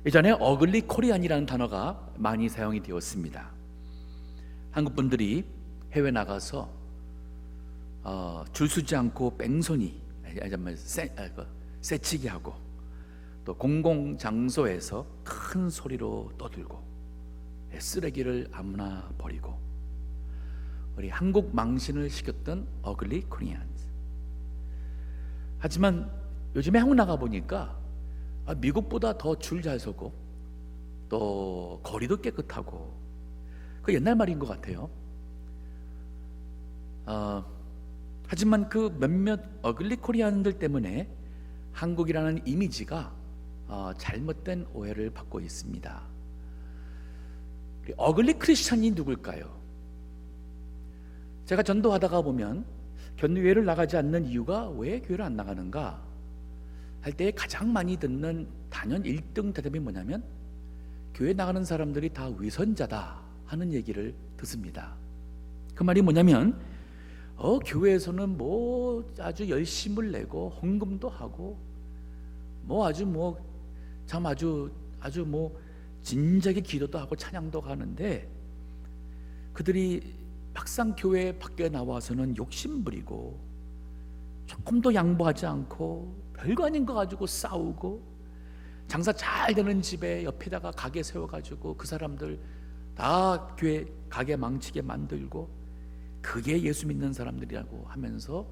예전에 어글리 코리안이라는 단어가 많이 사용이 되었습니다. 한국 분들이 해외 나가서 줄 서지 않고 뺑소니, 새치기 하고, 또 공공 장소에서 큰 소리로 떠들고, 쓰레기를 아무나 버리고, 우리 한국 망신을 시켰던 어글리 코리안. 하지만 요즘에 한국 나가 보니까 미국보다 더 줄 잘 서고, 또 거리도 깨끗하고, 그 옛날 말인 것 같아요. 하지만 그 몇몇 어글리 코리안들 때문에 한국이라는 이미지가 잘못된 오해를 받고 있습니다. 어글리 크리스찬이 누굴까요? 제가 전도하다가 보면 교회를 나가지 않는 이유가 왜 교회를 안 나가는가 할 때 가장 많이 듣는 단연 1등 대답이 뭐냐면, 교회 나가는 사람들이 다 위선자다 하는 얘기를 듣습니다. 그 말이 뭐냐면, 교회에서는 뭐 아주 열심을 내고 헌금도 하고, 뭐 아주 진작에 기도도 하고 찬양도 하는데, 그들이 막상 교회 밖에 나와서는 욕심부리고 조금도 양보하지 않고 별거 아닌 거 가지고 싸우고, 장사 잘 되는 집에 옆에다가 가게 세워가지고 그 사람들 다 교회 가게 망치게 만들고, 그게 예수 믿는 사람들이라고 하면서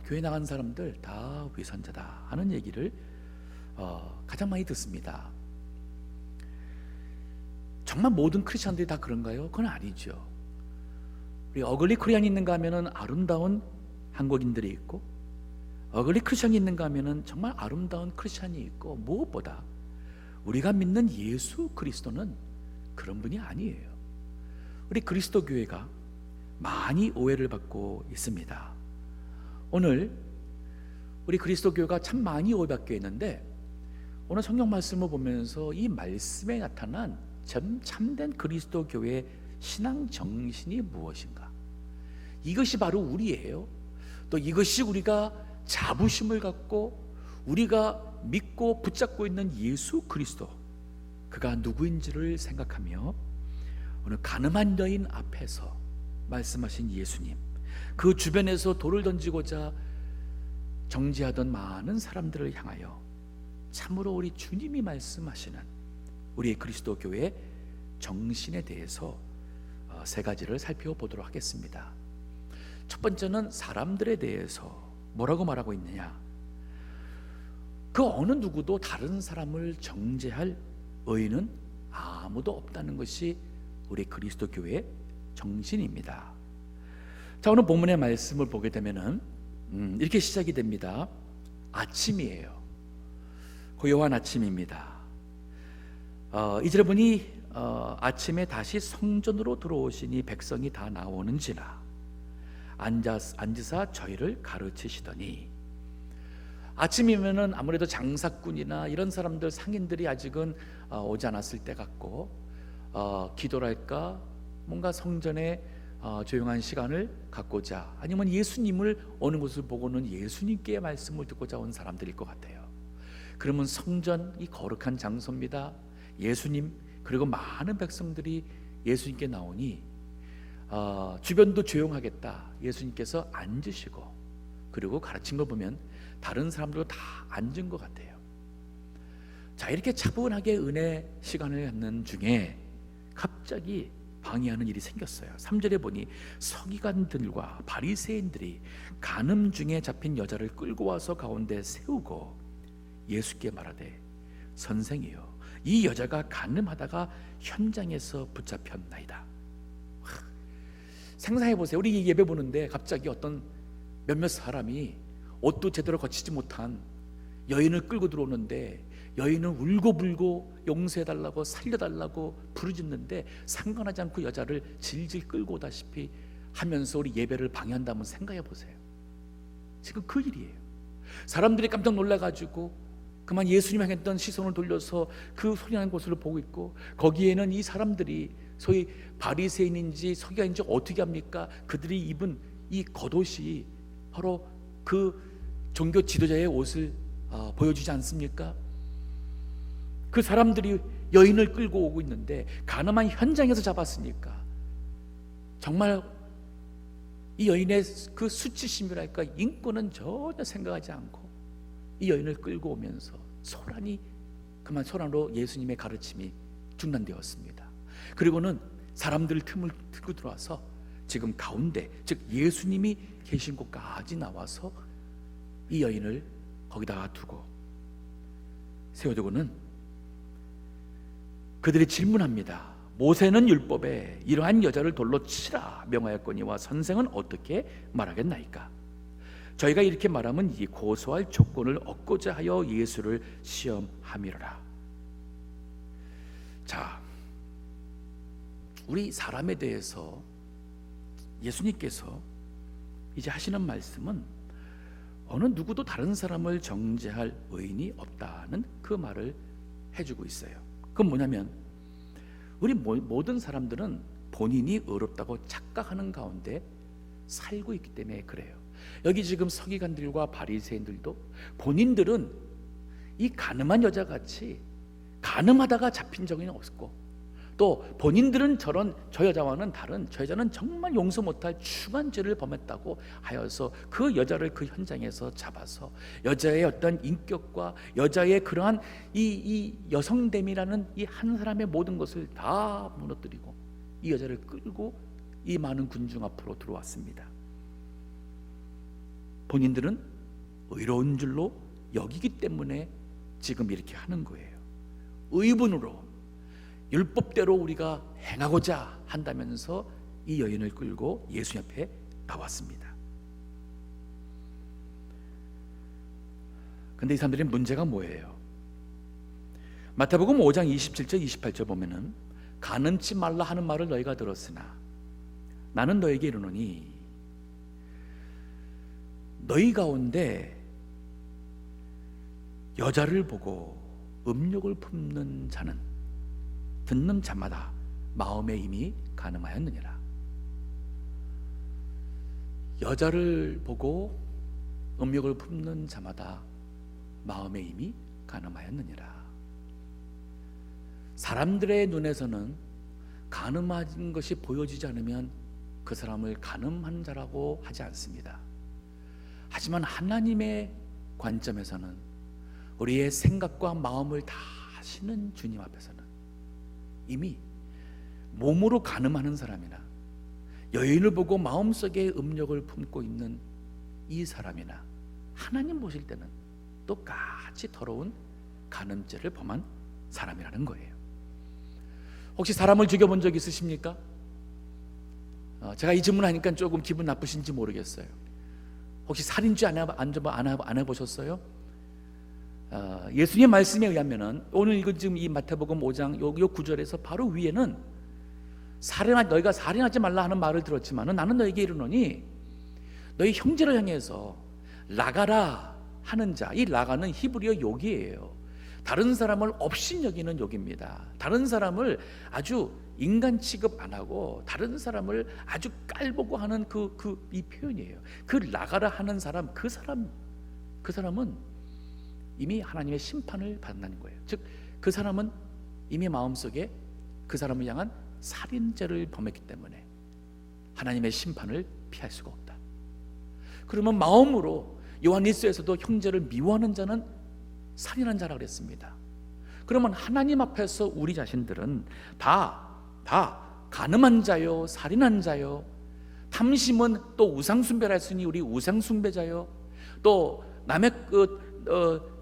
교회 나간 사람들 다 위선자다 하는 얘기를 가장 많이 듣습니다. 정말 모든 크리스천들이 다 그런가요? 그건 아니죠. 우리 어글리 코리안이 있는가 하면은 아름다운 한국인들이 있고, 어글리 크리스천이 있는가 하면은 정말 아름다운 크리스천이 있고, 무엇보다 우리가 믿는 예수 그리스도는 그런 분이 아니에요. 우리 그리스도 교회가 많이 오해를 받고 있습니다. 오늘 우리 그리스도 교회가 참 많이 오해받게 있는데, 오늘 성경 말씀을 보면서 이 말씀에 나타난 참된 그리스도 교회의 신앙 정신이 무엇인가, 이것이 바로 우리예요. 또 이것이 우리가 자부심을 갖고 우리가 믿고 붙잡고 있는 예수 그리스도, 그가 누구인지를 생각하며 오늘 가늠한 여인 앞에서 말씀하신 예수님, 그 주변에서 돌을 던지고자 정죄하던 많은 사람들을 향하여 참으로 우리 주님이 말씀하시는 우리의 그리스도 교회의 정신에 대해서 세 가지를 살펴보도록 하겠습니다. 첫 번째는 사람들에 대해서 뭐라고 말하고 있느냐. 그 어느 누구도 다른 사람을 정죄할 의인은 아무도 없다는 것이 우리 그리스도 교회의 정신입니다. 자, 오늘 본문의 말씀을 보게 되면은 이렇게 시작이 됩니다. 아침이에요. 고요한 아침입니다. 2절에 보니 아침에 다시 성전으로 들어오시니 백성이 다 나오는지라 앉으사 저희를 가르치시더니. 아침이면은 아무래도 장사꾼이나 이런 사람들, 상인들이 아직은 오지 않았을 때 같고, 기도랄까 뭔가 성전에 조용한 시간을 갖고자, 아니면 예수님을 어느 곳을 보고는 예수님께 말씀을 듣고자 온 사람들일 것 같아요. 그러면 성전, 이 거룩한 장소입니다. 예수님 그리고 많은 백성들이 예수님께 나오니 주변도 조용하겠다. 예수님께서 앉으시고, 그리고 가르친 걸 보면 다른 사람들도 다 앉은 것 같아요. 자, 이렇게 차분하게 은혜 시간을 갖는 중에 갑자기 방해하는 일이 생겼어요. 3절에 보니 서기관들과 바리새인들이 간음 중에 잡힌 여자를 끌고 와서 가운데 세우고 예수께 말하되, 선생이여, 이 여자가 간음하다가 현장에서 붙잡혔나이다. 생각해 보세요. 우리 예배 보는데 갑자기 어떤 몇몇 사람이 옷도 제대로 거치지 못한 여인을 끌고 들어오는데, 여인은 울고불고 용서해달라고 살려달라고 부르짖는데 상관하지 않고 여자를 질질 끌고 오다시피 하면서 우리 예배를 방해한다면 생각해 보세요. 지금 그 일이에요. 사람들이 깜짝 놀라가지고 그만 예수님 향했던 시선을 돌려서 그 소리나는 곳을 보고 있고, 거기에는 이 사람들이 소위 바리새인인지 서기관인지 어떻게 합니까? 그들이 입은 이 겉옷이 바로 그 종교 지도자의 옷을 보여주지 않습니까? 그 사람들이 여인을 끌고 오고 있는데 가늠한 현장에서 잡았으니까 정말 이 여인의 그 수치심이랄까 인권은 전혀 생각하지 않고 이 여인을 끌고 오면서 그만 소란으로 예수님의 가르침이 중단되었습니다. 그리고는 사람들 틈을 트고 들어와서 지금 가운데, 즉 예수님이 계신 곳까지 나와서 이 여인을 거기다가 두고 세워두고는 그들이 질문합니다. 모세는 율법에 이러한 여자를 돌로 치라 명하였거니와 선생은 어떻게 말하겠나이까? 저희가 이렇게 말하면 이 고소할 조건을 얻고자 하여 예수를 시험함이로라. 자, 우리 사람에 대해서 예수님께서 이제 하시는 말씀은 어느 누구도 다른 사람을 정죄할 의인이 없다는 그 말을 해주고 있어요. 그건 뭐냐면 우리 모든 사람들은 본인이 의롭다고 착각하는 가운데 살고 있기 때문에 그래요. 여기 지금 서기관들과 바리새인들도 본인들은 이 가늠한 여자같이 가늠하다가 잡힌 적이 없고, 또 본인들은 저 여자와는 다른, 저 여자는 정말 용서 못할 중한 죄를 범했다고 하여서 그 여자를 그 현장에서 잡아서 여자의 어떤 인격과 여자의 그러한 이 여성됨이라는 이 한 사람의 모든 것을 다 무너뜨리고 이 여자를 끌고 이 많은 군중 앞으로 들어왔습니다. 본인들은 의로운 줄로 여기기 때문에 지금 이렇게 하는 거예요. 의분으로 율법대로 우리가 행하고자 한다면서 이 여인을 끌고 예수 옆에 나왔습니다. 근데 이 사람들의 문제가 뭐예요? 마태복음 5장 27절 28절 보면은 가늠치 말라 하는 말을 너희가 들었으나 나는 너에게 이르노니 너희 가운데 여자를 보고 음욕을 품는 자는 듣는 자마다 마음에 이미 가늠하였느니라. 여자를 보고 음욕을 품는 자마다 마음에 이미 가늠하였느니라. 사람들의 눈에서는 가늠한 것이 보여지지 않으면 그 사람을 가늠한 자라고 하지 않습니다. 하지만 하나님의 관점에서는 우리의 생각과 마음을 다 아시는 주님 앞에서는 이미 몸으로 가늠하는 사람이나 여인을 보고 마음속에 음욕을 품고 있는 이 사람이나 하나님 보실 때는 똑같이 더러운 간음죄를 범한 사람이라는 거예요. 혹시 사람을 죽여본 적 있으십니까? 제가 이 질문하니까 조금 기분 나쁘신지 모르겠어요. 혹시 살인죄 안 해보셨어요? 예수님의 말씀에 의하면은 오늘 이거 지금 이 마태복음 5장 요 9절에서 바로 위에는 너희가 살인하지 말라 하는 말을 들었지만은 나는 너에게 이르노니 너희 형제를 향해서 라가라 하는 자, 이 라가는 히브리어 욕이에요. 다른 사람을 업신여기는 욕입니다. 다른 사람을 아주 인간 취급 안 하고 다른 사람을 아주 깔보고 하는 이 표현이에요. 그 라가라 하는 사람, 그 사람은 이미 하나님의 심판을 받는다는 거예요. 즉 그 사람은 이미 마음속에 그 사람을 향한 살인죄를 범했기 때문에 하나님의 심판을 피할 수가 없다. 그러면 마음으로 요한일서에서도 형제를 미워하는 자는 살인한 자라 그랬습니다. 그러면 하나님 앞에서 우리 자신들은 다 간음한 자요, 살인한 자요, 탐심은 또 우상숭배를 했으니 우리 우상숭배자요, 또 남의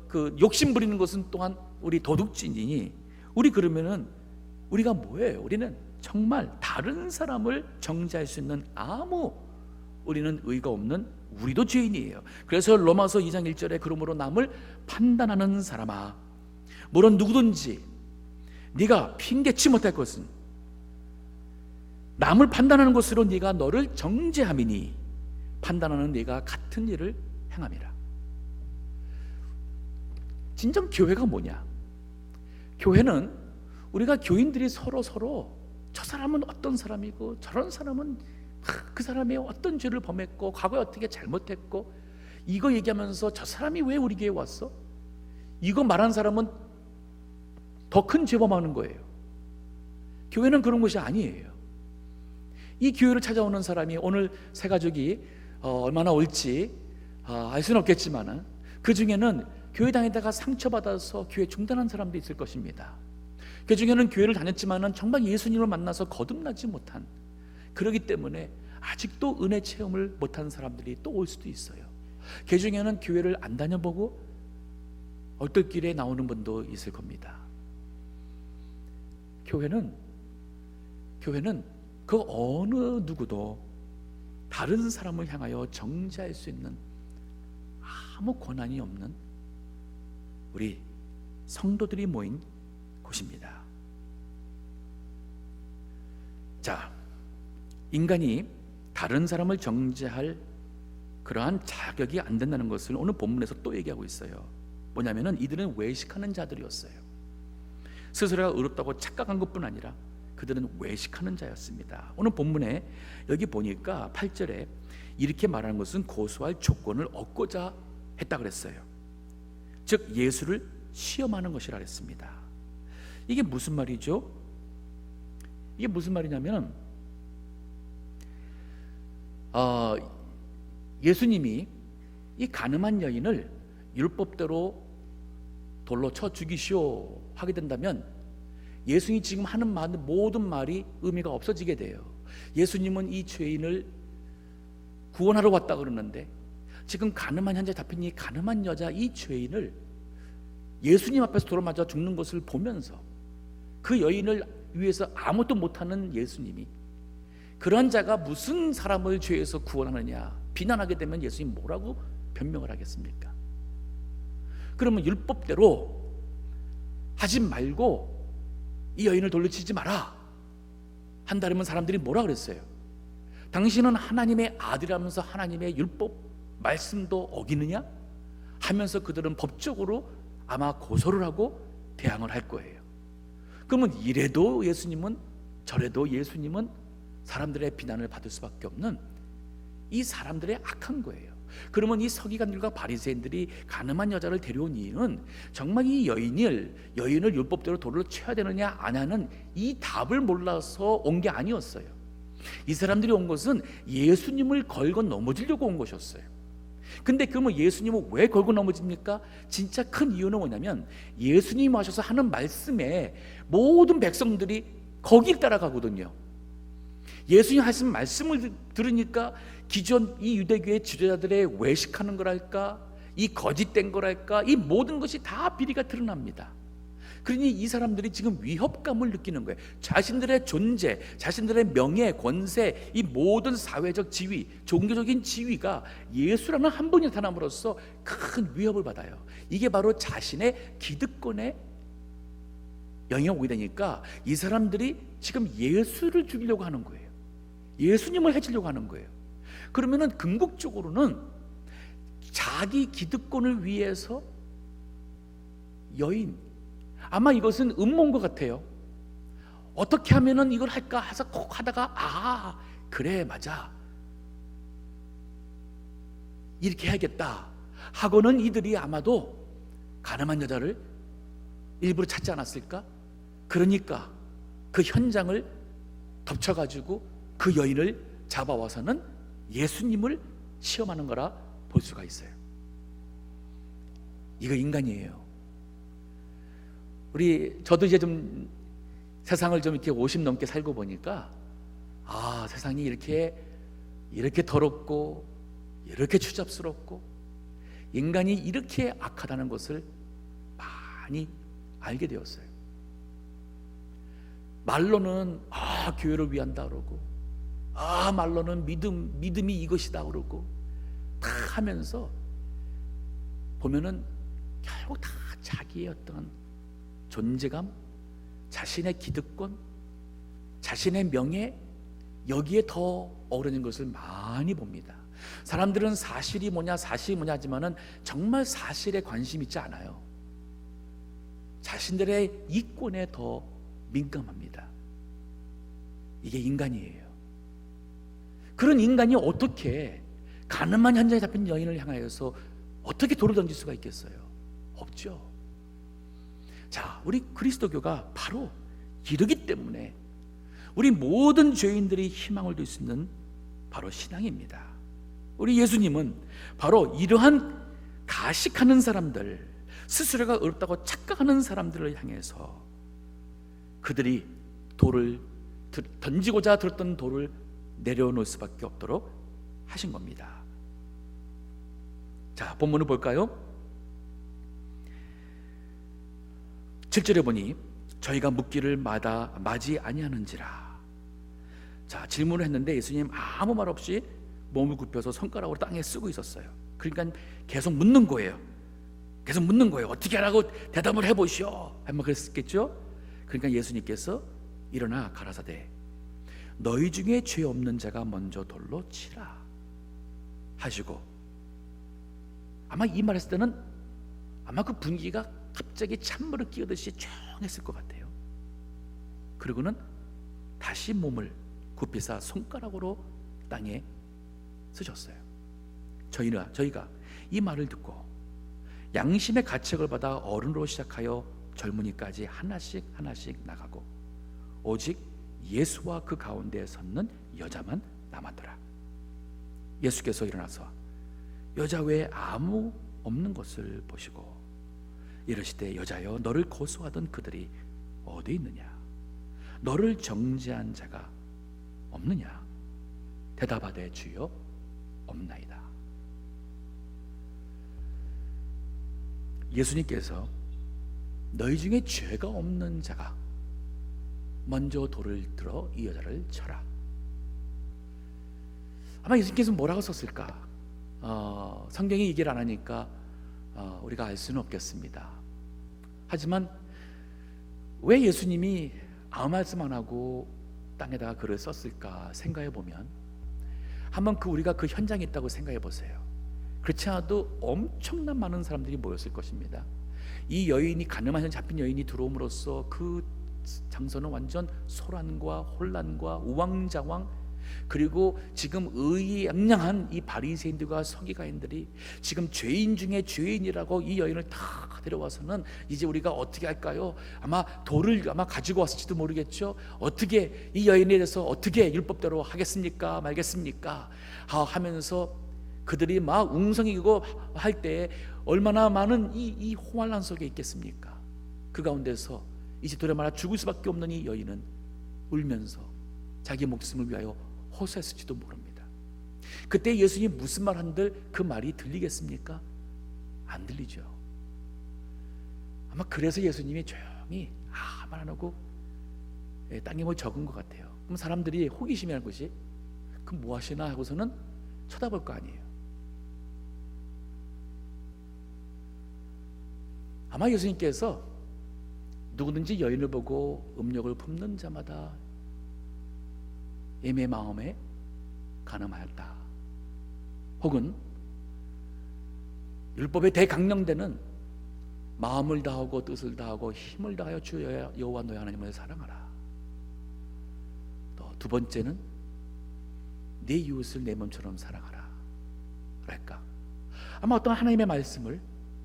그 욕심 부리는 것은 또한 우리 도둑질이니 우리 그러면은 우리가 뭐예요? 우리는 정말 다른 사람을 정죄할 수 있는 우리는 의가 없는 우리도 죄인이에요. 그래서 로마서 2장 1절에 그러므로 남을 판단하는 사람아, 물론 누구든지 네가 핑계치 못할 것은 남을 판단하는 것으로 네가 너를 정죄함이니 판단하는 네가 같은 일을 행함이라. 진정 교회가 뭐냐? 교회는 우리가 교인들이 서로 저 사람은 어떤 사람이고 저런 사람은 그 사람이 어떤 죄를 범했고 과거에 어떻게 잘못했고 이거 얘기하면서 저 사람이 왜 우리 교회에 왔어? 이거 말한 사람은 더 큰 죄범하는 거예요. 교회는 그런 것이 아니에요. 이 교회를 찾아오는 사람이 오늘 새 가족이 얼마나 올지 알 수는 없겠지만 그 중에는 교회 다니다가 상처받아서 교회 중단한 사람도 있을 것입니다. 그 중에는 교회를 다녔지만 정말 예수님을 만나서 거듭나지 못한, 그러기 때문에 아직도 은혜 체험을 못한 사람들이 또 올 수도 있어요. 그 중에는 교회를 안 다녀보고 얼떨결에 나오는 분도 있을 겁니다. 교회는 그 어느 누구도 다른 사람을 향하여 정죄할 수 있는 아무 권한이 없는 우리 성도들이 모인 곳입니다. 자, 인간이 다른 사람을 정죄할 그러한 자격이 안 된다는 것을 오늘 본문에서 또 얘기하고 있어요. 뭐냐면은 이들은 외식하는 자들이었어요. 스스로가 의롭다고 착각한 것뿐 아니라 그들은 외식하는 자였습니다. 오늘 본문에 여기 보니까 8절에 이렇게 말하는 것은 고소할 조건을 얻고자 했다 그랬어요. 즉 예수를 시험하는 것이라 그랬습니다. 이게 무슨 말이죠? 이게 무슨 말이냐면 예수님이 이 가늠한 여인을 율법대로 돌로 쳐 죽이시오 하게 된다면 예수님이 지금 하는 모든 말이 의미가 없어지게 돼요. 예수님은 이 죄인을 구원하러 왔다 그러는데 지금 가늠한 현재 잡힌 이 가늠한 여자, 이 죄인을 예수님 앞에서 돌아 맞아 죽는 것을 보면서 그 여인을 위해서 아무것도 못하는 예수님이 그런 자가 무슨 사람을 죄에서 구원하느냐 비난하게 되면 예수님 뭐라고 변명을 하겠습니까? 그러면 율법대로 하지 말고 이 여인을 돌로 치지 마라 한다면 사람들이 뭐라 그랬어요? 당신은 하나님의 아들이라면서 하나님의 율법 말씀도 어기느냐? 하면서 그들은 법적으로 아마 고소를 하고 대항을 할 거예요. 그러면 이래도 예수님은 저래도 예수님은 사람들의 비난을 받을 수밖에 없는 이 사람들의 악한 거예요. 그러면 이 서기관들과 바리새인들이 가늠한 여자를 데려온 이유는 정말 이 여인을 율법대로 돌로 쳐야 되느냐 안 하는 이 답을 몰라서 온 게 아니었어요. 이 사람들이 온 것은 예수님을 걸고 넘어지려고 온 것이었어요. 근데 그러면 예수님은 왜 걸고 넘어집니까? 진짜 큰 이유는 뭐냐면 예수님 하셔서 하는 말씀에 모든 백성들이 거길 따라가거든요. 예수님 하신 말씀을 들으니까 기존 이 유대교의 지도자들의 외식하는 거랄까, 이 거짓된 거랄까, 이 모든 것이 다 비리가 드러납니다. 그러니 이 사람들이 지금 위협감을 느끼는 거예요. 자신들의 존재, 자신들의 명예, 권세, 이 모든 사회적 지위, 종교적인 지위가 예수라는 한 분이 나타남으로써 큰 위협을 받아요. 이게 바로 자신의 기득권에 영향이 오게 되니까 이 사람들이 지금 예수를 죽이려고 하는 거예요. 예수님을 해치려고 하는 거예요. 그러면은 궁극적으로는 자기 기득권을 위해서 여인, 아마 이것은 음모인 것 같아요. 어떻게 하면은 이걸 할까 해서 콕 하다가 그래 맞아 이렇게 해야겠다 하고는 이들이 아마도 가늠한 여자를 일부러 찾지 않았을까? 그러니까 그 현장을 덮쳐가지고 그 여인을 잡아와서는 예수님을 시험하는 거라 볼 수가 있어요. 이거 인간이에요. 저도 이제 좀 세상을 좀 이렇게 50 넘게 살고 보니까 세상이 이렇게 더럽고 이렇게 추잡스럽고 인간이 이렇게 악하다는 것을 많이 알게 되었어요. 말로는 교회를 위한다 그러고 말로는 믿음이 이것이다 그러고 다 하면서 보면은 결국 다 자기의 어떤 존재감, 자신의 기득권, 자신의 명예 여기에 더 어우러진 것을 많이 봅니다. 사람들은 사실이 뭐냐 하지만은 정말 사실에 관심 있지 않아요. 자신들의 이권에 더 민감합니다. 이게 인간이에요. 그런 인간이 어떻게 가늠한 현장에 잡힌 여인을 향하여서 어떻게 돌을 던질 수가 있겠어요? 없죠. 자, 우리 그리스도교가 바로 이러기 때문에 우리 모든 죄인들이 희망을 둘 수 있는 바로 신앙입니다. 우리 예수님은 바로 이러한 가식하는 사람들, 스스로가 어렵다고 착각하는 사람들을 향해서 그들이 돌을 던지고자 들었던 돌을 내려놓을 수밖에 없도록 하신 겁니다. 자, 본문을 볼까요? 7절에 보니 저희가 묻기를 마지 아니하는지라. 자, 질문을 했는데 예수님 아무 말 없이 몸을 굽혀서 손가락으로 땅에 쓰고 있었어요. 그러니까 계속 묻는 거예요. 계속 묻는 거예요. 어떻게 하라고 대답을 해보시오. 한번 그랬겠죠? 그러니까 예수님께서 일어나 가라사대 너희 중에 죄 없는 자가 먼저 돌로 치라 하시고, 아마 이 말했을 때는 아마 그 분위기가 갑자기 찬물을 끼얹듯이 조용했을 것 같아요. 그리고는 다시 몸을 굽히사 손가락으로 땅에 쓰셨어요. 저희가 이 말을 듣고 양심의 가책을 받아 어른으로 시작하여 젊은이까지 하나씩 나가고 오직 예수와 그 가운데에 섰는 여자만 남았더라. 예수께서 일어나서 여자 외에 아무 없는 것을 보시고 이르시되 여자여 너를 고소하던 그들이 어디 있느냐? 너를 정죄한 자가 없느냐? 대답하되 주여 없나이다. 예수님께서 너희 중에 죄가 없는 자가 먼저 돌을 들어 이 여자를 쳐라. 아마 예수님께서 뭐라고 썼을까? 성경이 얘기를 안 하니까 우리가 알 수는 없겠습니다. 하지만 왜 예수님이 아무 말씀 안 하고 땅에다가 글을 썼을까 생각해 보면 한번 우리가 그 현장에 있다고 생각해 보세요. 그렇지 않아도 엄청난 많은 사람들이 모였을 것입니다. 이 여인이 가늠하여 잡힌 여인이 들어옴으로써 그 장소는 완전 소란과 혼란과 우왕좌왕, 그리고 지금 의양양한 이 바리새인들과 서기관들이 지금 죄인 중에 죄인이라고 이 여인을 다 데려와서는 이제 우리가 어떻게 할까요? 아마 돌을 가지고 왔을지도 모르겠죠. 어떻게 이 여인에 대해서 어떻게 율법대로 하겠습니까? 말겠습니까? 하면서 그들이 막 웅성이고 할 때 얼마나 많은 이 홍환란 속에 있겠습니까? 그 가운데서 이제 돌에 말아 죽을 수밖에 없는 이 여인은 울면서 자기 목숨을 위하여 호소했을지도 모릅니다. 그때 예수님이 무슨 말 한들 그 말이 들리겠습니까? 안 들리죠. 아마 그래서 예수님이 조용히 말 안 하고 땅에 뭐 적은 것 같아요. 그럼 사람들이 호기심이 하는 것이 그럼 뭐 하시나 하고서는 쳐다볼 거 아니에요. 아마 예수님께서 누구든지 여인을 보고 음욕을 품는 자마다 애매 마음에 간음하였다, 혹은 율법의 대강령되는 마음을 다하고 뜻을 다하고 힘을 다하여 주 여호와 너의 하나님을 사랑하라. 또 두 번째는 내 이웃을 내 몸처럼 사랑하라 그럴까? 아마 어떤 하나님의 말씀을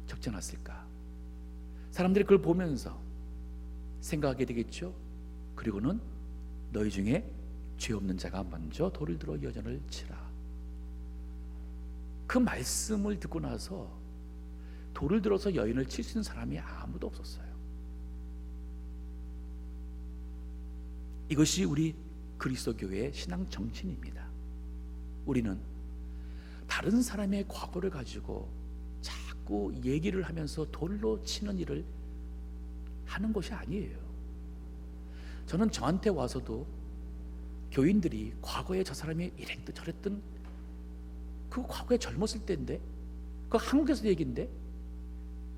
적셔놨을까? 사람들이 그걸 보면서 생각하게 되겠죠. 그리고는 너희 중에 죄 없는 자가 먼저 돌을 들어 여자를 치라. 그 말씀을 듣고 나서 돌을 들어서 여인을 칠 수 있는 사람이 아무도 없었어요. 이것이 우리 그리스도교회의 신앙 정신입니다. 우리는 다른 사람의 과거를 가지고 자꾸 얘기를 하면서 돌로 치는 일을 하는 것이 아니에요. 저는 저한테 와서도 교인들이 과거에 저 사람이 이랬든 저랬든, 그 과거에 젊었을 때인데, 그 한국에서 얘기인데,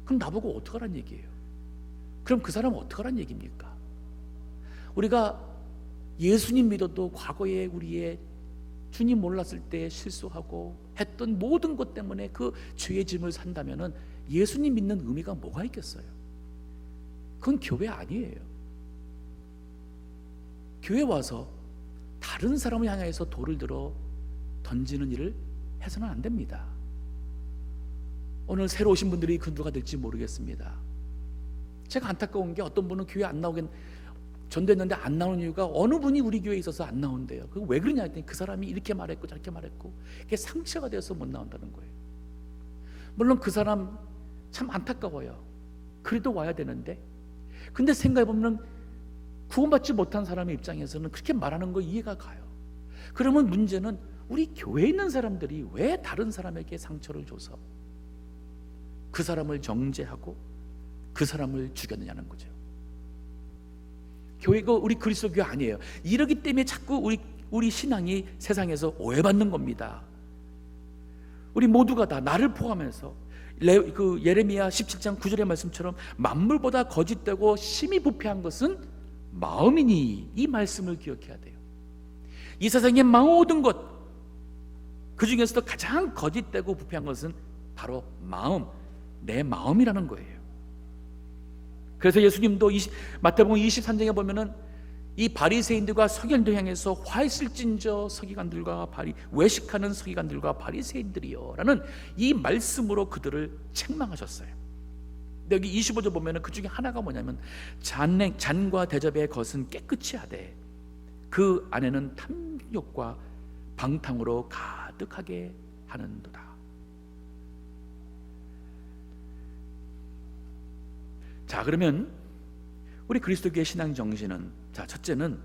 그럼 나보고 어떡하란 얘기예요? 그럼 그 사람은 어떡하란 얘기입니까? 우리가 예수님 믿어도 과거에 우리의 주님 몰랐을 때 실수하고 했던 모든 것 때문에 그 죄의 짐을 산다면은 예수님 믿는 의미가 뭐가 있겠어요? 그건 교회 아니에요. 교회 와서 다른 사람을 향해서 돌을 들어 던지는 일을 해서는 안 됩니다. 오늘 새로 오신 분들이 그 누가 될지 모르겠습니다. 제가 안타까운 게 어떤 분은 교회 안 나오긴 전도했는데 안 나오는 이유가 어느 분이 우리 교회에 있어서 안 나온대요. 그 왜 그러냐 했더니 그 사람이 이렇게 말했고 저렇게 말했고 그게 상처가 되어서 못 나온다는 거예요. 물론 그 사람 참 안타까워요. 그래도 와야 되는데, 근데 생각해보면 구원받지 못한 사람의 입장에서는 그렇게 말하는 거 이해가 가요. 그러면 문제는 우리 교회에 있는 사람들이 왜 다른 사람에게 상처를 줘서 그 사람을 정죄하고 그 사람을 죽였느냐는 거죠. 교회가 우리 그리스도 교회 아니에요. 이러기 때문에 자꾸 우리 신앙이 세상에서 오해받는 겁니다. 우리 모두가 다 나를 포함해서 그 예레미야 17장 9절의 말씀처럼 만물보다 거짓되고 심히 부패한 것은 마음이니, 이 말씀을 기억해야 돼요. 이 세상의 모든 것, 그 중에서도 가장 거짓되고 부패한 것은 바로 마음, 내 마음이라는 거예요. 그래서 예수님도 마태복음 23장에 보면은 이 바리새인들과 서기관들 향해서 화 있을진저 서기관들과 외식하는 서기관들과 바리새인들이요 라는 이 말씀으로 그들을 책망하셨어요. 근데 여기 25절 보면은 그 중에 하나가 뭐냐면 잔과 대접의 것은 깨끗이 하되 그 안에는 탐욕과 방탕으로 가득하게 하는도다. 자, 그러면 우리 그리스도교의 신앙 정신은, 자, 첫째는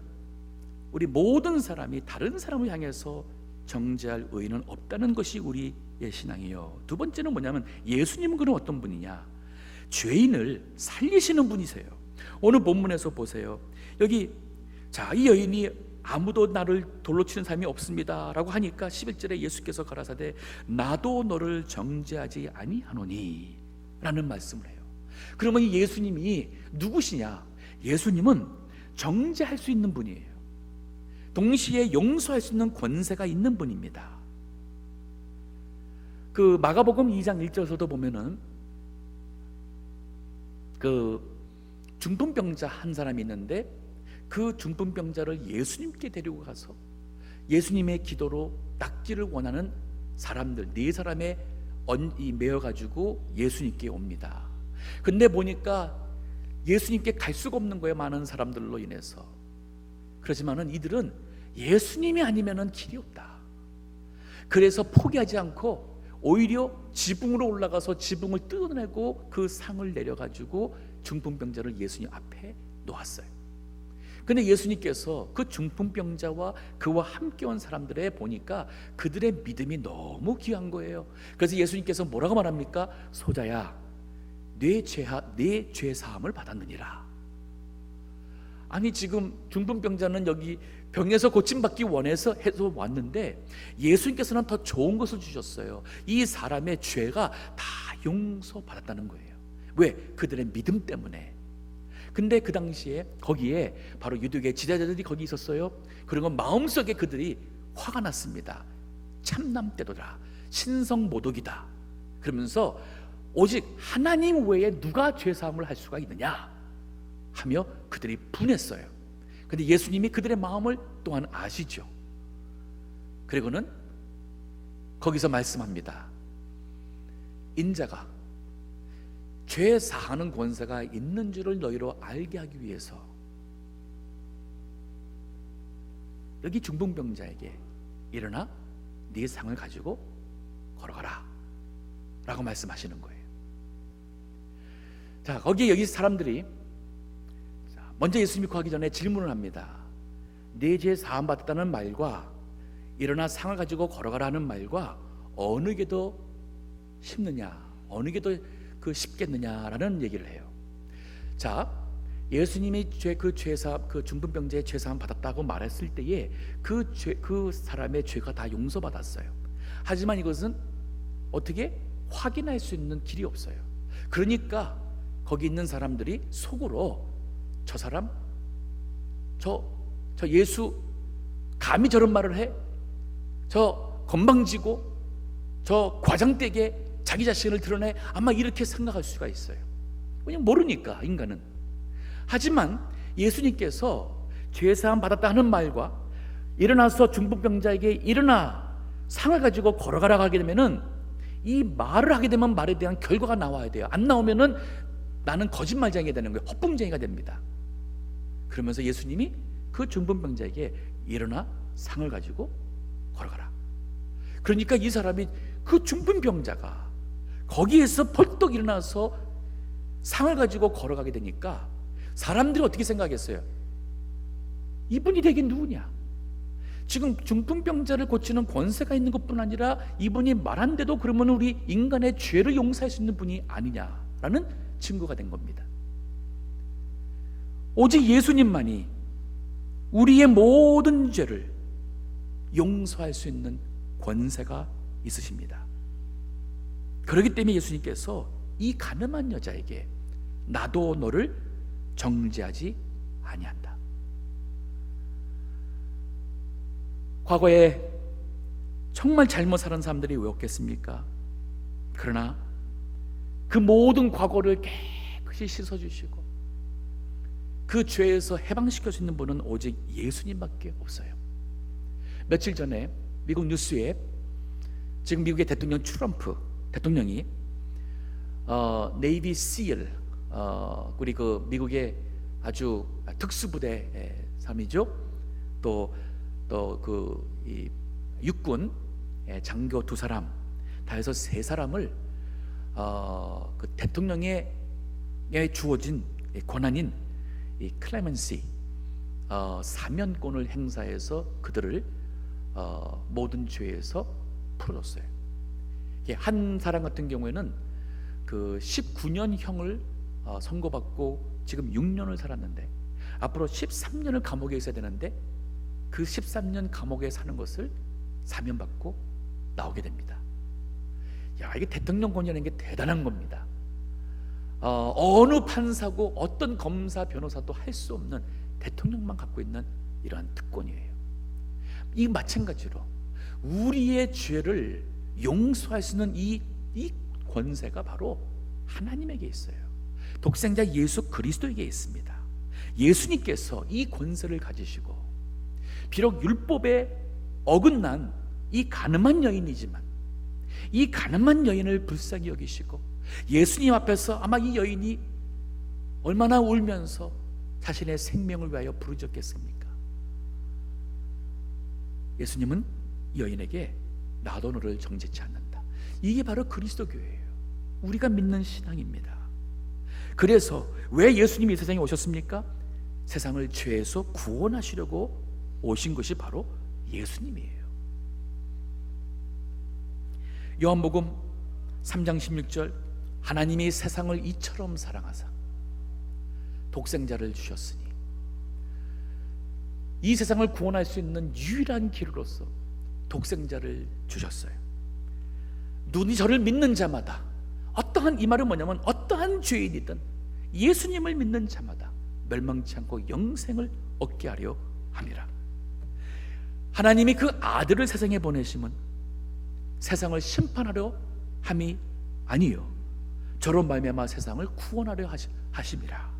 우리 모든 사람이 다른 사람을 향해서 정죄할 의의는 없다는 것이 우리의 신앙이요. 두 번째는 뭐냐면 예수님은 그럼 어떤 분이냐? 죄인을 살리시는 분이세요. 오늘 본문에서 보세요. 여기 자, 이 여인이 아무도 나를 돌로 치는 사람이 없습니다 라고 하니까 11절에 예수께서 가라사대 나도 너를 정죄하지 아니하노니 라는 말씀을 해요. 그러면 이 예수님이 누구시냐? 예수님은 정죄할 수 있는 분이에요. 동시에 용서할 수 있는 권세가 있는 분입니다. 그 마가복음 2장 1절에서도 보면은 그 중풍병자 한 사람이 있는데 그 중풍병자를 예수님께 데리고 가서 예수님의 기도로 낫기를 원하는 사람들 4사람에 메어가지고 예수님께 옵니다. 근데 보니까 예수님께 갈 수가 없는 거예요. 많은 사람들로 인해서. 그렇지만은 이들은 예수님이 아니면은 길이 없다. 그래서 포기하지 않고 오히려 지붕으로 올라가서 지붕을 뜯어내고 그 상을 내려가지고 중풍병자를 예수님 앞에 놓았어요. 근데 예수님께서 그 중풍병자와 그와 함께 온 사람들에 보니까 그들의 믿음이 너무 귀한 거예요. 그래서 예수님께서 뭐라고 말합니까? 소자야, 네 죄 사함을 받았느니라. 아니, 지금 중풍병자는 여기 병에서 고침받기 원해서 해서 왔는데 예수님께서는 더 좋은 것을 주셨어요. 이 사람의 죄가 다 용서받았다는 거예요. 왜? 그들의 믿음 때문에. 근데 그 당시에 거기에 바로 유대교의 지도자들이 거기 있었어요. 그리고 마음속에 그들이 화가 났습니다. 참남때도다, 신성모독이다 그러면서 오직 하나님 외에 누가 죄사함을 할 수가 있느냐 하며 그들이 분했어요. 근데 예수님이 그들의 마음을 또한 아시죠. 그리고는 거기서 말씀합니다. 인자가 죄 사하는 권세가 있는 줄을 너희로 알게 하기 위해서 여기 중풍병자에게 일어나 네 상을 가지고 걸어가라 라고 말씀하시는 거예요. 자, 거기에 여기 사람들이 먼저 예수님이 구하기 전에 질문을 합니다. 네 죄 사함 받았다는 말과 일어나 상을 가지고 걸어가라는 말과 어느 게 더 쉽느냐, 어느 게 더 쉽겠느냐라는 얘기를 해요. 자, 예수님이 그 중풍병자의 죄 사함 받았다고 말했을 때에 그 사람의 죄가 다 용서받았어요. 하지만 이것은 어떻게 확인할 수 있는 길이 없어요. 그러니까 거기 있는 사람들이 속으로 저 사람, 저 예수 감히 저런 말을 해? 저 건방지고 저 과장되게 자기 자신을 드러내? 아마 이렇게 생각할 수가 있어요. 그냥 모르니까 인간은. 하지만 예수님께서 죄사함 받았다 하는 말과 일어나서 중풍병자에게 일어나 상을 가지고 걸어가라고 하게 되면은 이 말을 하게 되면 말에 대한 결과가 나와야 돼요. 안 나오면은 나는 거짓말쟁이가 되는 거예요. 헛붕쟁이가 됩니다. 그러면서 예수님이 그 중풍병자에게 일어나 상을 가지고 걸어가라. 그러니까 이 사람이, 그 중풍병자가 거기에서 벌떡 일어나서 상을 가지고 걸어가게 되니까 사람들이 어떻게 생각했어요? 이분이 되긴 누구냐? 지금 중풍병자를 고치는 권세가 있는 것뿐 아니라 이분이 말한데도 그러면 우리 인간의 죄를 용서할 수 있는 분이 아니냐라는 증거가 된 겁니다. 오직 예수님만이 우리의 모든 죄를 용서할 수 있는 권세가 있으십니다. 그렇기 때문에 예수님께서 이 가늠한 여자에게 나도 너를 정죄하지 아니한다. 과거에 정말 잘못 살은 사람들이 왜 없겠습니까? 그러나 그 모든 과거를 깨끗이 씻어주시고 그 죄에서 해방시킬 수 있는 분은 오직 예수님밖에 없어요. 며칠 전에 미국 뉴스에 지금 미국의 대통령 트럼프 대통령이 네이비 실, 우리 그 미국의 아주 특수부대 사람이죠. 또 그 육군 장교 2사람, 다 해서 3사람을 그 대통령에 주어진 권한인 이 클레멘시 사면권을 행사해서 그들을 모든 죄에서 풀어줬어요. 한 사람 같은 경우에는 그 19년형을 선고받고 지금 6년을 살았는데 앞으로 13년을 감옥에 있어야 되는데 그 13년 감옥에 사는 것을 사면받고 나오게 됩니다. 야, 이게 대통령 권위라는 게 대단한 겁니다. 어느 판사고 어떤 검사 변호사도 할 수 없는 대통령만 갖고 있는 이러한 특권이에요. 이 마찬가지로 우리의 죄를 용서할 수 있는 이 권세가 바로 하나님에게 있어요. 독생자 예수 그리스도에게 있습니다. 예수님께서 이 권세를 가지시고 비록 율법에 어긋난 이 가늠한 여인이지만 이 가늠한 여인을 불쌍히 여기시고 예수님 앞에서 아마 이 여인이 얼마나 울면서 자신의 생명을 위하여 부르짖겠습니까? 예수님은 이 여인에게 나도 너를 정죄치 않는다. 이게 바로 그리스도교예요. 우리가 믿는 신앙입니다. 그래서 왜 예수님이 이 세상에 오셨습니까? 세상을 죄에서 구원하시려고 오신 것이 바로 예수님이에요. 요한복음 3장 16절, 하나님이 세상을 이처럼 사랑하사 독생자를 주셨으니 이 세상을 구원할 수 있는 유일한 길로서 독생자를 주셨어요. 눈이 저를 믿는 자마다, 어떠한, 이 말은 뭐냐면 어떠한 죄인이든 예수님을 믿는 자마다 멸망치 않고 영생을 얻게 하려 함이라. 하나님이 그 아들을 세상에 보내심은 세상을 심판하려 함이 아니요 저로 말미암아 세상을 구원하려 하심이라.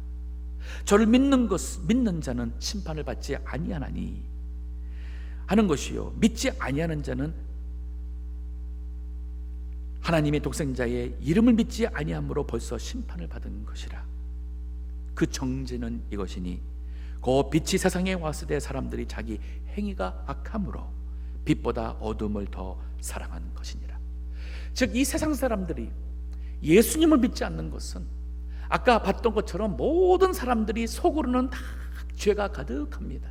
저를 믿는 자는 심판을 받지 아니하나니 하는 것이요 믿지 아니하는 자는 하나님의 독생자의 이름을 믿지 아니함으로 벌써 심판을 받은 것이라. 그 정죄는 이것이니 그 빛이 세상에 왔을 때 사람들이 자기 행위가 악함으로 빛보다 어둠을 더 사랑한 것이니라. 즉 이 세상 사람들이 예수님을 믿지 않는 것은 아까 봤던 것처럼 모든 사람들이 속으로는 다 죄가 가득합니다.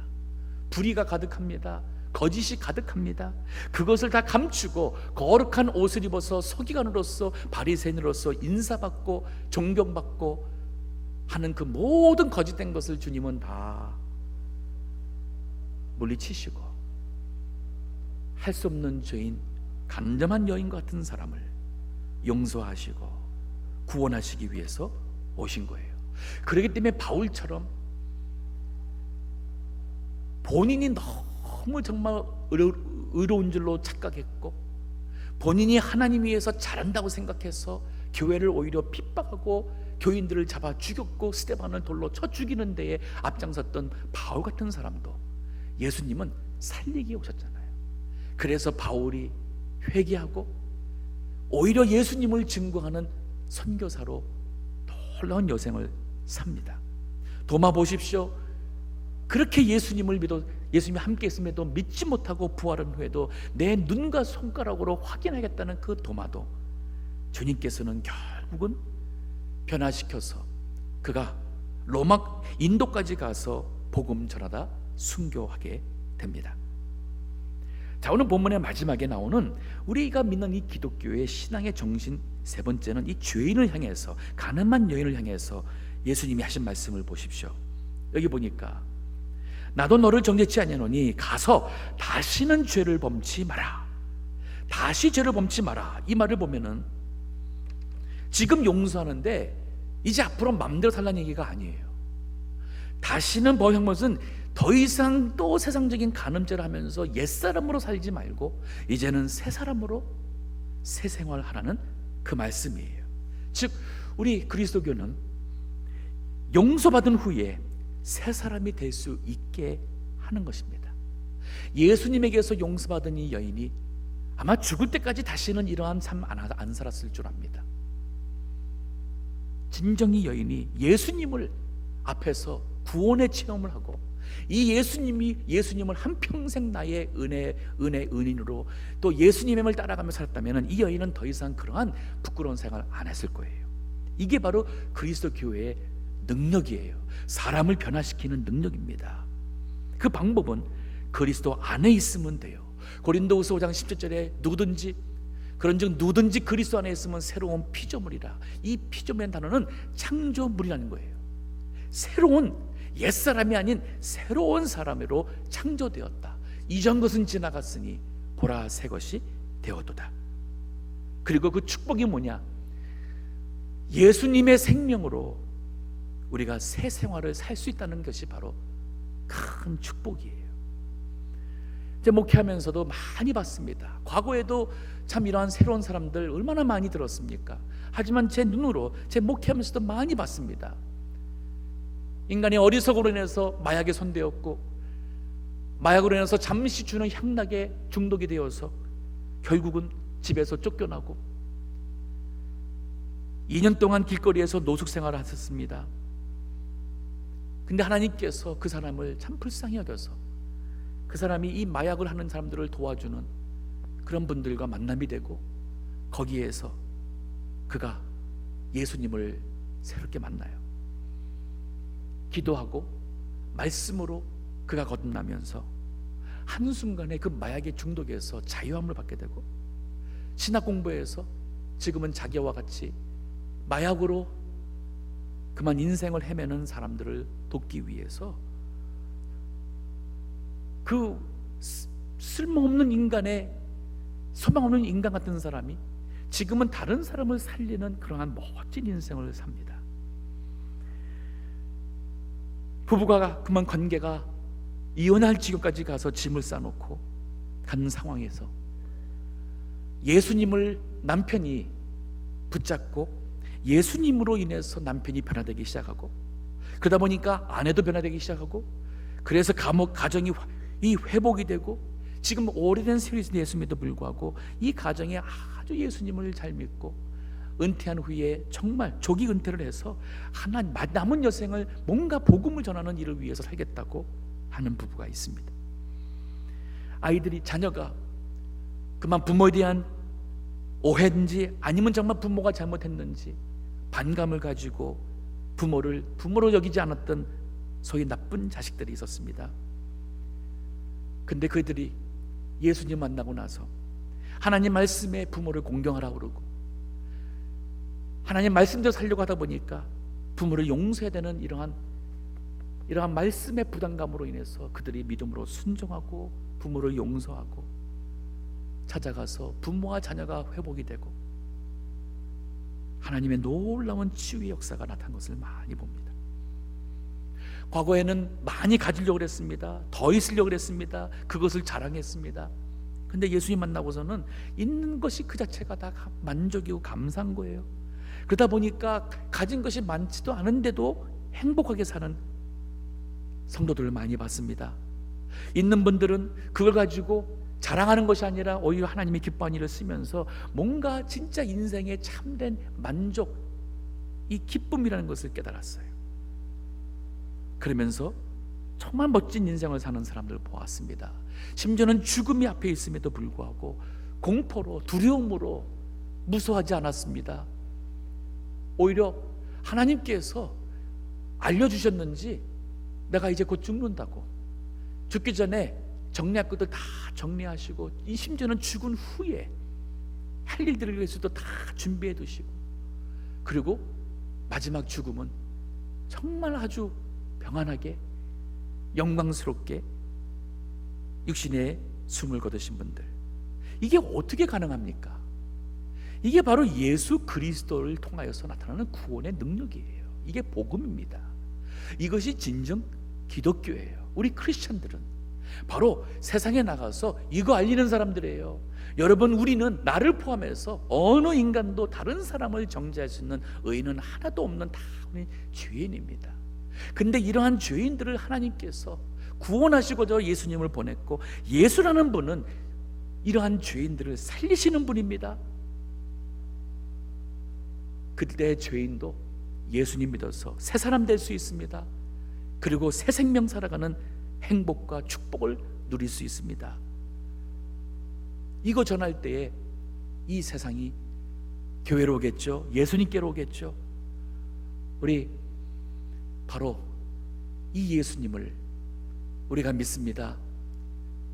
불의가 가득합니다. 거짓이 가득합니다. 그것을 다 감추고 거룩한 옷을 입어서 서기관으로서 바리새인으로서 인사받고 존경받고 하는 그 모든 거짓된 것을 주님은 다 물리치시고 할 수 없는 죄인, 간점한 여인 같은 사람을 용서하시고 구원하시기 위해서 오신 거예요. 그렇기 때문에 바울처럼 본인이 너무 정말 의로운 줄로 착각했고 본인이 하나님 위해서 잘한다고 생각해서 교회를 오히려 핍박하고 교인들을 잡아 죽였고 스데반을 돌로 쳐 죽이는 데에 앞장섰던 바울 같은 사람도 예수님은 살리기에 오셨잖아요. 그래서 바울이 회개하고 오히려 예수님을 증거하는 선교사로 놀라운 여생을 삽니다. 도마 보십시오. 그렇게 예수님이 함께 있음에도 믿지 못하고 부활한 후에도 내 눈과 손가락으로 확인하겠다는 그 도마도 주님께서는 결국은 변화시켜서 그가 인도까지 가서 복음 전하다 순교하게 됩니다. 자, 오늘 본문의 마지막에 나오는 우리가 믿는 이 기독교의 신앙의 정신 세 번째는 이 죄인을 향해서, 가늠한 여인을 향해서 예수님이 하신 말씀을 보십시오. 여기 보니까 나도 너를 정죄치 아니하노니 가서 다시는 죄를 범치 마라. 다시 죄를 범치 마라. 이 말을 보면은 지금 용서하는데 이제 앞으로 마음대로 살라는 얘기가 아니에요. 다시는 범한 것은 더 이상 또 세상적인 간음죄를 하면서 옛사람으로 살지 말고 이제는 새 사람으로 새 생활을 하라는 그 말씀이에요. 즉 우리 그리스도교는 용서받은 후에 새 사람이 될 수 있게 하는 것입니다. 예수님에게서 용서받은 이 여인이 아마 죽을 때까지 다시는 이러한 삶 안 살았을 줄 압니다. 진정이 여인이 예수님을 앞에서 구원의 체험을 하고 이 예수님을 한평생 나의 은인으로 또 예수님을 따라가며 살았다면 이 여인은 더 이상 그러한 부끄러운 생활 안 했을 거예요. 이게 바로 그리스도 교회의 능력이에요. 사람을 변화시키는 능력입니다. 그 방법은 그리스도 안에 있으면 돼요. 고린도후서 5장 17절에 그런즉 누구든지 그리스도 안에 있으면 새로운 피조물이라. 이 피조물이라는 단어는 창조물이라는 거예요. 새로운 옛사람이 아닌 새로운 사람으로 창조되었다. 이전 것은 지나갔으니 보라 새 것이 되었도다. 그리고 그 축복이 뭐냐? 예수님의 생명으로 우리가 새 생활을 살 수 있다는 것이 바로 큰 축복이에요. 제 목회하면서도 많이 봤습니다. 과거에도 참 이러한 새로운 사람들 얼마나 많이 들었습니까? 하지만 제 눈으로 제 목회하면서도 많이 봤습니다. 인간의 어리석음으로 인해서 마약에 손대었고 마약으로 인해서 잠시 주는 향락에 중독이 되어서 결국은 집에서 쫓겨나고 2년 동안 길거리에서 노숙 생활을 하셨습니다. 근데 하나님께서 그 사람을 참 불쌍히 여겨서 그 사람이 이 마약을 하는 사람들을 도와주는 그런 분들과 만남이 되고 거기에서 그가 예수님을 새롭게 만나요. 기도하고 말씀으로 그가 거듭나면서 한순간에 그 마약의 중독에서 자유함을 받게 되고 신학 공부에서 지금은 자기와 같이 마약으로 그만 인생을 헤매는 사람들을 돕기 위해서 그 쓸모없는 인간의 소망 없는 인간 같은 사람이 지금은 다른 사람을 살리는 그러한 멋진 인생을 삽니다. 부부가 그만 관계가 이혼할 지경까지 가서 짐을 싸놓고 가는 상황에서 예수님을 남편이 붙잡고 예수님으로 인해서 남편이 변화되기 시작하고 그러다 보니까 아내도 변화되기 시작하고 그래서 가정이 이 회복이 되고 지금 오래된 세월이 예수님에도 불구하고 이 가정에 아주 예수님을 잘 믿고 은퇴한 후에 정말 조기 은퇴를 해서 남은 여생을 뭔가 복음을 전하는 일을 위해서 살겠다고 하는 부부가 있습니다. 자녀가 그만 부모에 대한 오해인지 아니면 정말 부모가 잘못했는지 반감을 가지고 부모로 여기지 않았던 소위 나쁜 자식들이 있었습니다. 근데 그들이 예수님 만나고 나서 하나님 말씀에 부모를 공경하라고 그러고 하나님 말씀대로 살려고 하다 보니까 부모를 용서해야 되는 이러한 말씀의 부담감으로 인해서 그들이 믿음으로 순종하고 부모를 용서하고 찾아가서 부모와 자녀가 회복이 되고 하나님의 놀라운 치유의 역사가 나타난 것을 많이 봅니다. 과거에는 많이 가지려고 그랬습니다. 더 있으려고 그랬습니다. 그것을 자랑했습니다. 근데 예수님 만나고서는 있는 것이 그 자체가 다 만족이고 감사한 거예요. 그러다 보니까 가진 것이 많지도 않은데도 행복하게 사는 성도들을 많이 봤습니다. 있는 분들은 그걸 가지고 자랑하는 것이 아니라 오히려 하나님이 기뻐하는 일을 쓰면서 뭔가 진짜 인생의 참된 만족, 이 기쁨이라는 것을 깨달았어요. 그러면서 정말 멋진 인생을 사는 사람들 보았습니다. 심지어는 죽음이 앞에 있음에도 불구하고 공포로, 두려움으로 무서워하지 않았습니다. 오히려 하나님께서 알려주셨는지 내가 이제 곧 죽는다고, 죽기 전에 정리할 것들 다 정리하시고, 이 심지어는 죽은 후에 할 일들을 위해서도 다 준비해 두시고, 그리고 마지막 죽음은 정말 아주 평안하게 영광스럽게 육신의 숨을 거두신 분들, 이게 어떻게 가능합니까? 이게 바로 예수 그리스도를 통하여서 나타나는 구원의 능력이에요. 이게 복음입니다. 이것이 진정 기독교예요. 우리 크리스천들은 바로 세상에 나가서 이거 알리는 사람들이에요. 여러분, 우리는 나를 포함해서 어느 인간도 다른 사람을 정죄할 수 있는 의인은 하나도 없는 다 우리 죄인입니다. 근데 이러한 죄인들을 하나님께서 구원하시고자 예수님을 보냈고, 예수라는 분은 이러한 죄인들을 살리시는 분입니다. 그때 죄인도 예수님 믿어서 새 사람 될 수 있습니다. 그리고 새 생명 살아가는 행복과 축복을 누릴 수 있습니다. 이거 전할 때에 이 세상이 교회로 오겠죠. 예수님께로 오겠죠. 우리 바로 이 예수님을 우리가 믿습니다.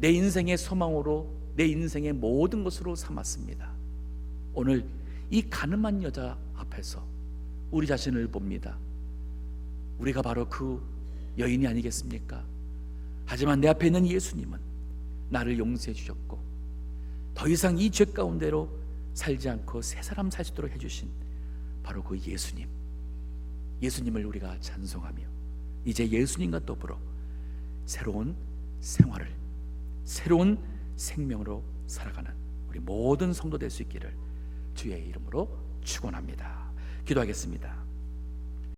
내 인생의 소망으로, 내 인생의 모든 것으로 삼았습니다. 오늘 이 가늠한 여자 앞에서 우리 자신을 봅니다. 우리가 바로 그 여인이 아니겠습니까? 하지만 내 앞에 있는 예수님은 나를 용서해 주셨고, 더 이상 이 죄 가운데로 살지 않고 새 사람 살 수 있도록 해주신 바로 그 예수님을 우리가 찬송하며, 이제 예수님과 더불어 새로운 생활을, 새로운 생명으로 살아가는 우리 모든 성도 될 수 있기를 주의 이름으로 축원합니다. 기도하겠습니다.